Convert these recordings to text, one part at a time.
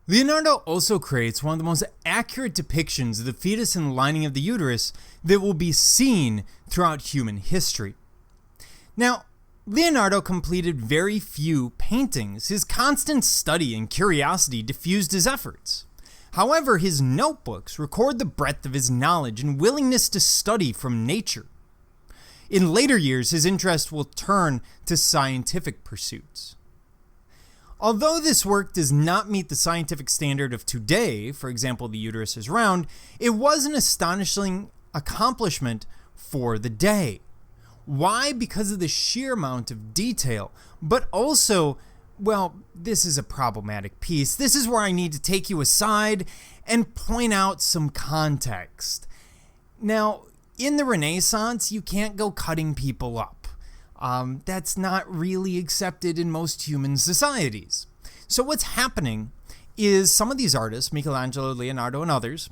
Leonardo also creates one of the most accurate depictions of the fetus and lining of the uterus that will be seen throughout human history. Now, Leonardo completed very few paintings. His constant study and curiosity diffused his efforts. However, his notebooks record the breadth of his knowledge and willingness to study from nature. In later years, his interest will turn to scientific pursuits. Although this work does not meet the scientific standard of today, for example, the uterus is round, it was an astonishing accomplishment for the day. Why? Because of the sheer amount of detail, but also, well, this is a problematic piece. This is where I need to take you aside and point out some context. Now, in the Renaissance, you can't go cutting people up. That's not really accepted in most human societies. So what's happening is some of these artists, Michelangelo, Leonardo, and others,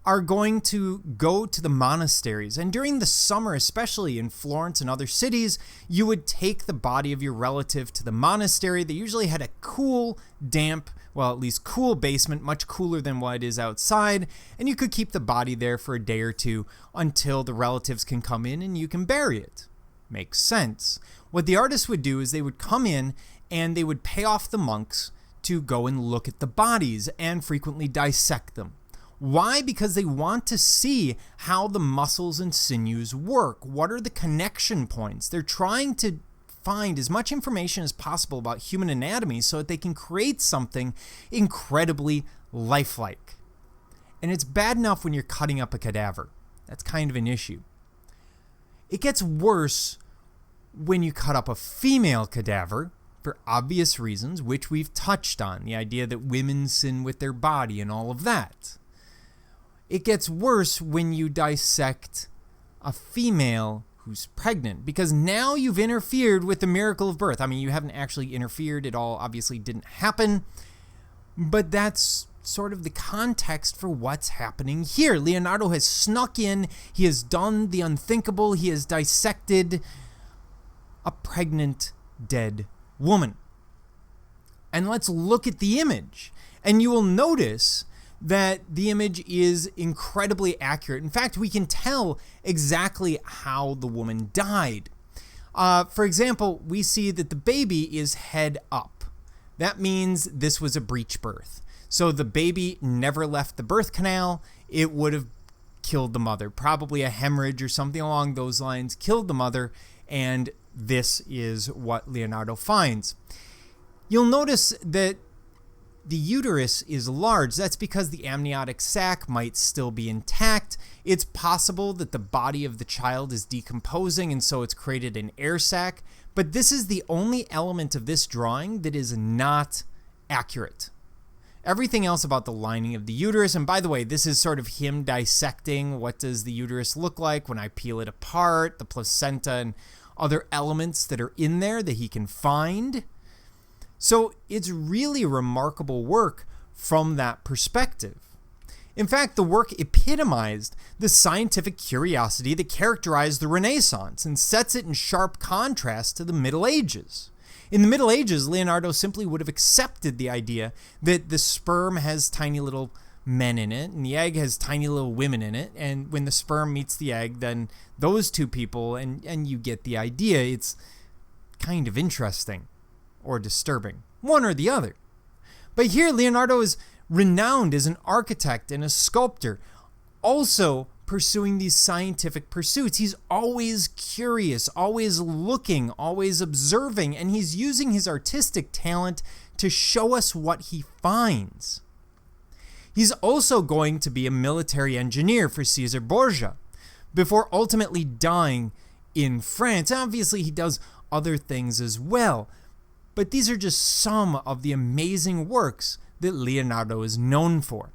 are going to go to the monasteries. And during the summer, especially in Florence and other cities, you would take the body of your relative to the monastery. They usually had a cool, damp, well, at least cool basement, much cooler than what it is outside. And you could keep the body there for a day or two until the relatives can come in and you can bury it. Makes sense. What the artists would do is they would come in and they would pay off the monks to go and look at the bodies and frequently dissect them. Why? Because they want to see how the muscles and sinews work. What are the connection points? They're trying to find as much information as possible about human anatomy so that they can create something incredibly lifelike. And it's bad enough when you're cutting up a cadaver. That's kind of an issue. It gets worse when you cut up a female cadaver, for obvious reasons, which we've touched on, the idea that women sin with their body and all of that. It gets worse when you dissect a female who's pregnant, because now you've interfered with the miracle of birth. I mean, you haven't actually interfered, it all obviously didn't happen, but that's sort of the context for what's happening here. Leonardo has snuck in, he has done the unthinkable, he has dissected a pregnant, dead woman. And let's look at the image. And you will notice that the image is incredibly accurate. In fact, we can tell exactly how the woman died. For example, we see that the baby is head up. That means this was a breech birth. So the baby never left the birth canal. It would have killed the mother. Probably a hemorrhage or something along those lines killed the mother, and this is what Leonardo finds. You'll notice that the uterus is large. That's because the amniotic sac might still be intact. It's possible that the body of the child is decomposing and so it's created an air sac, but this is the only element of this drawing that is not accurate. Everything else about the lining of the uterus, and by the way, this is sort of him dissecting what does the uterus look like when I peel it apart, the placenta and other elements that are in there that he can find. So it's really remarkable work from that perspective. In fact, the work epitomized the scientific curiosity that characterized the Renaissance and sets it in sharp contrast to the Middle Ages. In the Middle Ages, Leonardo simply would have accepted the idea that the sperm has tiny little men in it and the egg has tiny little women in it, and when the sperm meets the egg, then those two people, and you get the idea. It's kind of interesting or disturbing, one or the other. But here Leonardo is renowned as an architect and a sculptor, also pursuing these scientific pursuits. He's always curious, always looking, always observing, and he's using his artistic talent to show us what he finds. He's also going to be a military engineer for Caesar Borgia before ultimately dying in France. Obviously, he does other things as well, but these are just some of the amazing works that Leonardo is known for.